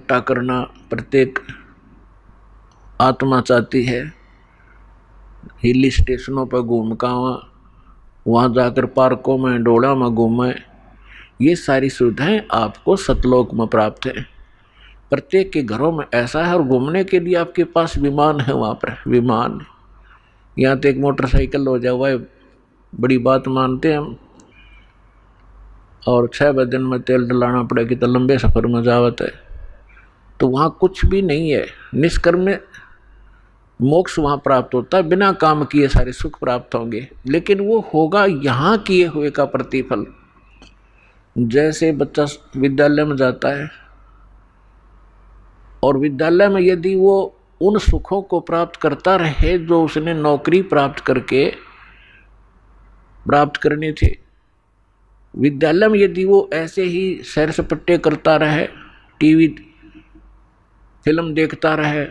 इकट्ठा करना प्रत्येक आत्मा चाहती है। हिल स्टेशनों पर घूम का वहाँ जाकर पार्कों में डोड़ा में घूमें, ये सारी सुविधाएं आपको सतलोक में प्राप्त है। प्रत्येक के घरों में ऐसा है। और घूमने के लिए आपके पास विमान है, वहाँ पर विमान। यहाँ तो एक मोटरसाइकिल हो जाए वह बड़ी बात मानते हैं हम, और 6 दिन में तेल डलाना पड़ेगी तो लंबे सफ़र में जावत है। तो वहाँ कुछ भी नहीं है। निष्कर्म मोक्ष वहाँ प्राप्त होता है, बिना काम किए सारे सुख प्राप्त होंगे, लेकिन वो होगा यहाँ किए हुए का प्रतिफल। जैसे बच्चा विद्यालय में जाता है और विद्यालय में यदि वो उन सुखों को प्राप्त करता रहे जो उसने नौकरी प्राप्त करके प्राप्त करनी थी, विद्यालय में यदि वो ऐसे ही सैर सपाटे करता रहे, टीवी फिल्म देखता रहे,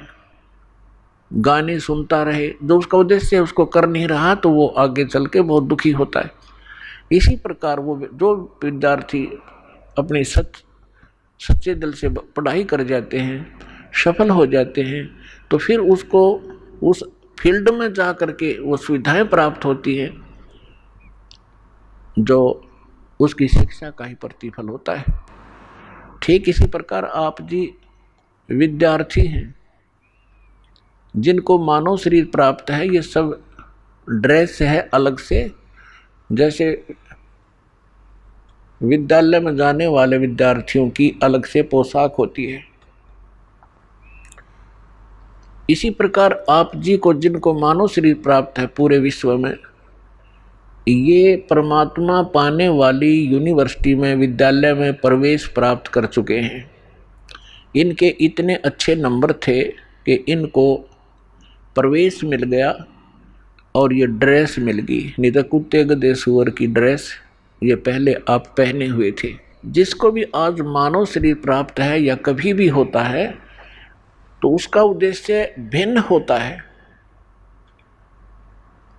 गाने सुनता रहे, जो उसका उद्देश्य है उसको कर नहीं रहा, तो वो आगे चल के बहुत दुखी होता है। इसी प्रकार वो जो विद्यार्थी अपने सच्चे दिल से पढ़ाई कर जाते हैं, सफल हो जाते हैं, तो फिर उसको उस फील्ड में जा कर के वो सुविधाएं प्राप्त होती हैं जो उसकी शिक्षा का ही प्रतिफल होता है। ठीक इसी प्रकार आप जी विद्यार्थी हैं जिनको मानव शरीर प्राप्त है, ये सब ड्रेस है अलग से। जैसे विद्यालय में जाने वाले विद्यार्थियों की अलग से पोशाक होती है, इसी प्रकार आप जी को जिनको मानव शरीर प्राप्त है पूरे विश्व में, ये परमात्मा पाने वाली यूनिवर्सिटी में विद्यालय में प्रवेश प्राप्त कर चुके हैं। इनके इतने अच्छे नंबर थे कि इनको प्रवेश मिल गया और ये ड्रेस मिल गई, नहीं तो कुत्ते गधे सुअर की ड्रेस ये पहले आप पहने हुए थे। जिसको भी आज मानव शरीर प्राप्त है या कभी भी होता है, तो उसका उद्देश्य भिन्न होता है,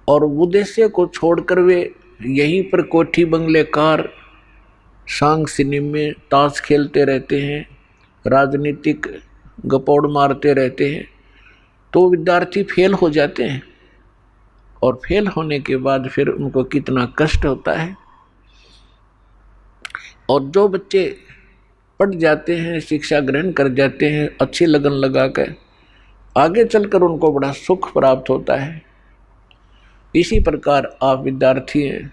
और उद्देश्य को छोड़कर वे यहीं पर कोठी बंगले कार सांग सिनेमे ताश खेलते रहते हैं, राजनीतिक गपौड़ मारते रहते हैं, तो विद्यार्थी फेल हो जाते हैं। और फेल होने के बाद फिर उनको कितना कष्ट होता है। और जो बच्चे पढ़ जाते हैं, शिक्षा ग्रहण कर जाते हैं, अच्छी लगन लगा कर, आगे चलकर उनको बड़ा सुख प्राप्त होता है। इसी प्रकार आप विद्यार्थी हैं,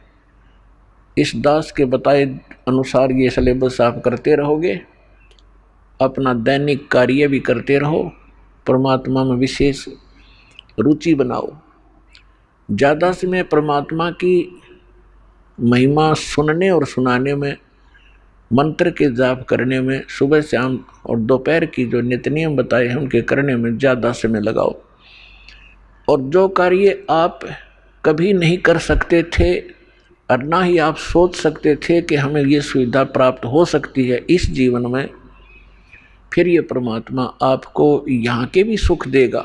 इस दास के बताए अनुसार ये सिलेबस आप करते रहोगे, अपना दैनिक कार्य भी करते रहो, परमात्मा में विशेष रुचि बनाओ। ज़्यादा समय परमात्मा की महिमा सुनने और सुनाने में, मंत्र के जाप करने में, सुबह शाम और दोपहर की जो नित्य नियम बताए हैं उनके करने में ज़्यादा समय लगाओ। और जो कार्य आप कभी नहीं कर सकते थे और ना ही आप सोच सकते थे कि हमें ये सुविधा प्राप्त हो सकती है इस जीवन में, फिर ये परमात्मा आपको यहाँ के भी सुख देगा।